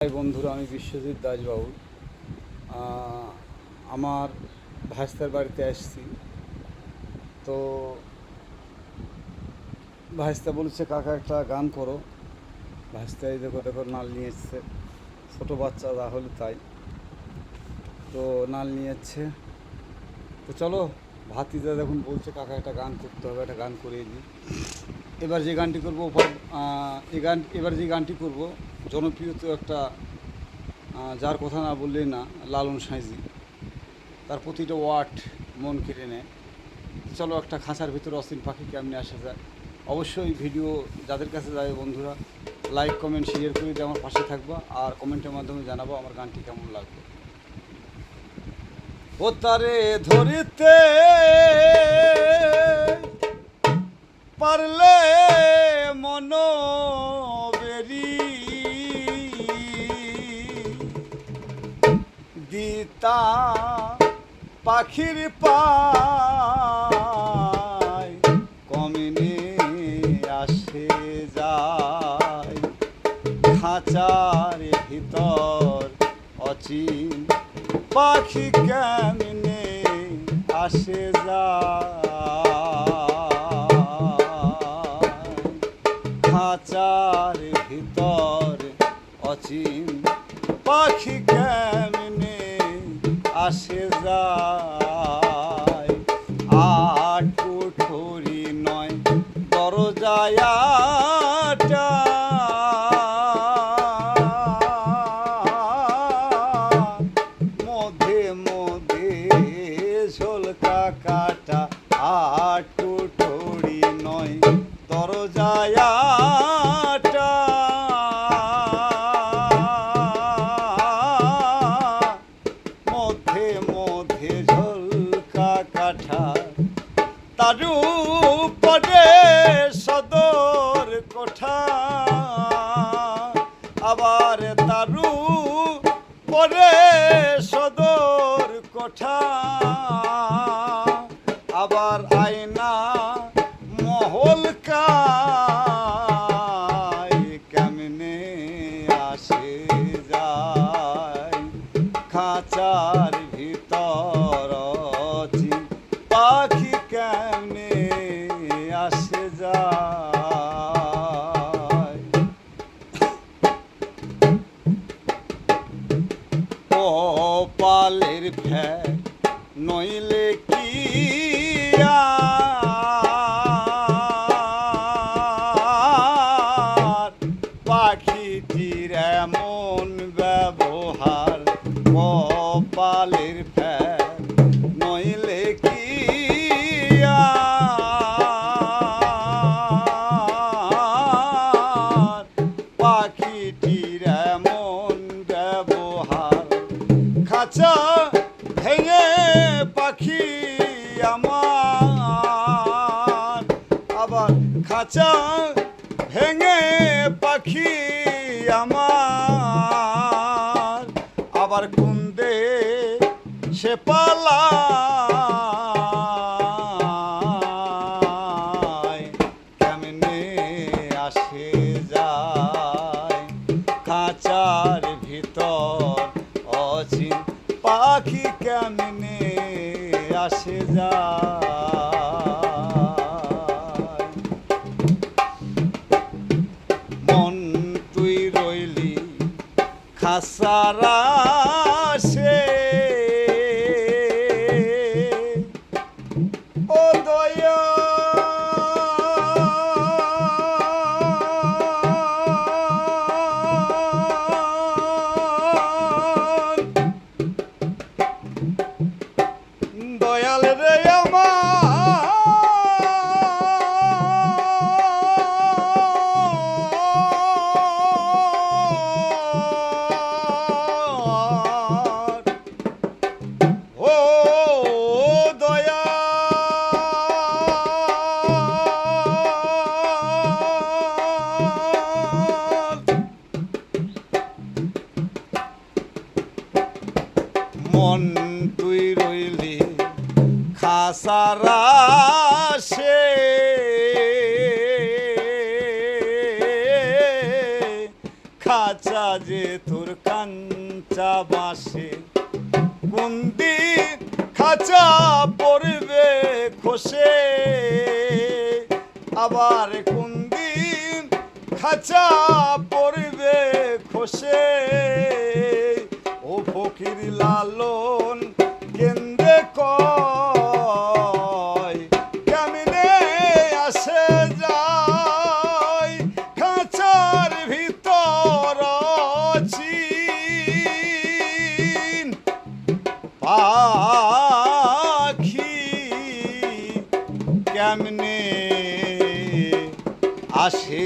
High বন্ধুরা, আমি বিশ্বজিৎ দাসবাবু। আমার ভাইস্তার বাড়িতে আসছি। তো ভাইস্তা বলেছে কাকা একটা গান করো। ভাইস্তা এই দেখো দেখো নাল নিয়ে এসছে, ছোটো বাচ্চা তাহলে তাই। তো নাল নিয়ে এসছে, তো চলো ভাতিজা দেখুন বলছে কাকা একটা গান করতে হবে, একটা গান করিয়ে দিই। এবার যে গানটি করবো এবার যে গানটি করব জনপ্রিয় তো একটা, যার কথা না বললেই না, লালন সাঁইজি। তার প্রতিটা ওয়ার্ড মন কেড়ে নেয়। চলো একটা খাঁচার ভিতরে অসীম পাখি কেমনে আসা যায়। অবশ্যই ভিডিও যাদের কাছে যাবে বন্ধুরা, লাইক কমেন্ট শেয়ার করে দিয়ে আমার পাশে থাকবা, আর কমেন্টের মাধ্যমে জানাবো আমার গানটি কেমন লাগবে। ও তারে ধরিতে পারলে মন বেরি দিতা পাখির পায় কমিনে আসে যায় খাঁচার ভিতর অচিন পাখি কেমনে আসে যায় খাঁচার ভিতর অচিন পাখি কেমনে আসে যায়। আট কুঠুরি নয় দরজায় মধ্যে মধ্যে ঝোলকা কাটা। আট কুঠুরি নয় দরজায় মধ্যে মধ্যে ঝোলকা কাঠা। তারু পরে সদর কোঠা, আবার তারু পরে সদর কোঠা। আবার আয়না মহল কেমনে আসে যায় খাঁচার ভিতর পাখি কেমনে আসে যায়। কপালের ফ্যাক নইলে কি আর পাখিটির এমন ব্যবহার। কপালের ফ্যাক নইলে কি আর পাখিটির এমন ব্যবহার। খাঁচা ভেঙে পাখি আমার, আবার খাঁচা ভেঙে পাখি আমার। আবার কুন্দে সে পালায় কেমনে আসে যায় খাঁচার ভিতর অচিন পাখি কেমনে আসে যায়। মন তুই রইলি খাসারা সে, ও দয়া দয়াল রে আমার, ও দয়া মন তুই রইলি খাসারা সে, খাঁচা যে রে তোর কাঞ্চা বাঁশে, কোন দিন খাঁচা পড়বে খসে, আবার কোন দিন খাঁচা পড়বে খসে। ও ফকির লালন কেন্দ্রে কয়, কেমনে আসে যায় খাঁচার ভিতর চিন পাখি, কেমনে আসে